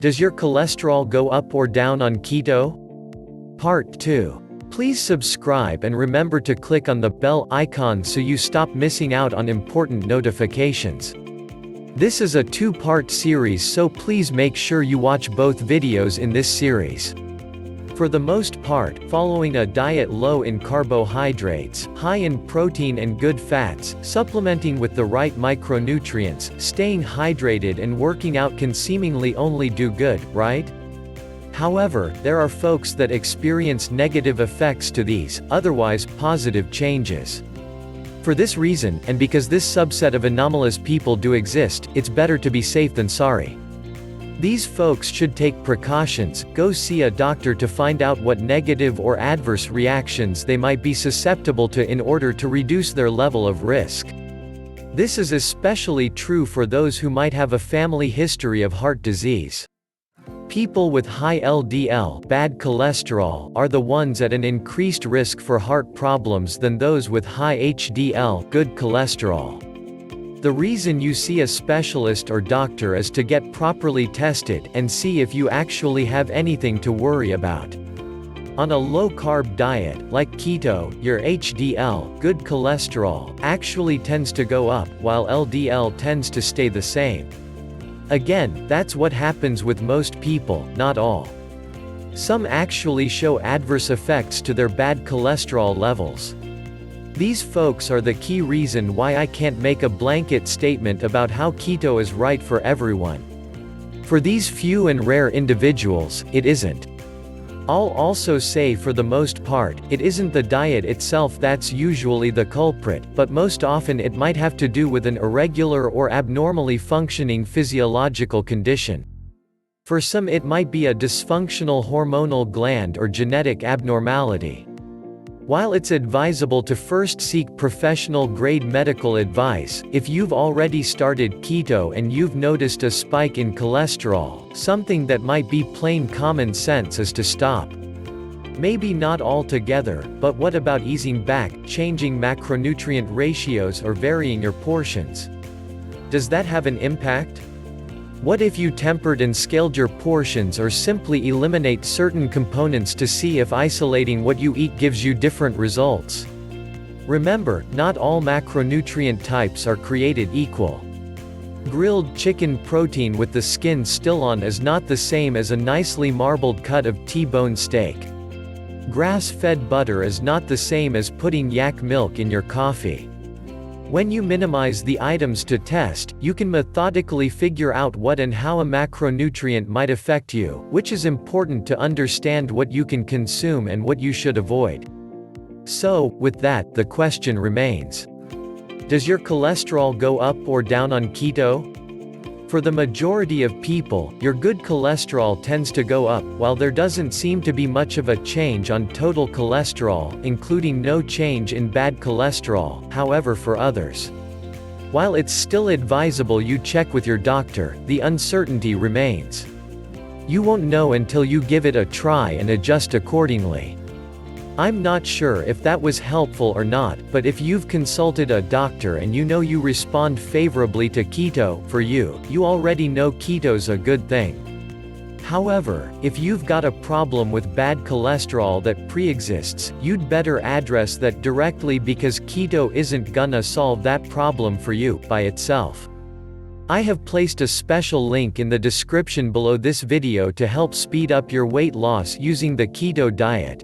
Does your cholesterol go up or down on keto? Part 2. Please subscribe and remember to click on the bell icon so you stop missing out on important notifications. This is a two-part series, so please make sure you watch both videos in this series. For the most part, following a diet low in carbohydrates, high in protein and good fats, supplementing with the right micronutrients, staying hydrated and working out can seemingly only do good, right? However, there are folks that experience negative effects to these, otherwise positive changes. For this reason, and because this subset of anomalous people do exist, it's better to be safe than sorry. These folks should take precautions, go see a doctor to find out what negative or adverse reactions they might be susceptible to in order to reduce their level of risk. This is especially true for those who might have a family history of heart disease. People with high LDL, bad cholesterol, are the ones at an increased risk for heart problems than those with high HDL, good cholesterol. The reason you see a specialist or doctor is to get properly tested and see if you actually have anything to worry about. On a low-carb diet, like keto, your HDL, good cholesterol, actually tends to go up, while LDL tends to stay the same. Again, that's what happens with most people, not all. Some actually show adverse effects to their bad cholesterol levels. These folks are the key reason why I can't make a blanket statement about how keto is right for everyone. For these few and rare individuals, it isn't. I'll also say for the most part, it isn't the diet itself that's usually the culprit, but most often it might have to do with an irregular or abnormally functioning physiological condition. For some it might be a dysfunctional hormonal gland or genetic abnormality. While it's advisable to first seek professional-grade medical advice, if you've already started keto and you've noticed a spike in cholesterol, something that might be plain common sense is to stop. Maybe not altogether, but what about easing back, changing macronutrient ratios or varying your portions? Does that have an impact? What if you tempered and scaled your portions or simply eliminate certain components to see if isolating what you eat gives you different results? Remember, not all macronutrient types are created equal. Grilled chicken protein with the skin still on is not the same as a nicely marbled cut of T-bone steak. Grass-fed butter is not the same as putting yak milk in your coffee. When you minimize the items to test, you can methodically figure out what and how a macronutrient might affect you, which is important to understand what you can consume and what you should avoid. So, with that, the question remains: does your cholesterol go up or down on keto? For the majority of people, your good cholesterol tends to go up, while there doesn't seem to be much of a change on total cholesterol, including no change in bad cholesterol. However, for others, while it's still advisable you check with your doctor, the uncertainty remains. You won't know until you give it a try and adjust accordingly. I'm not sure if that was helpful or not, but if you've consulted a doctor and you know you respond favorably to keto, for you already know keto's a good thing. However, if you've got a problem with bad cholesterol that pre-exists, you'd better address that directly, because keto isn't gonna solve that problem for you by itself. I have placed a special link in the description below this video to help speed up your weight loss using the keto diet.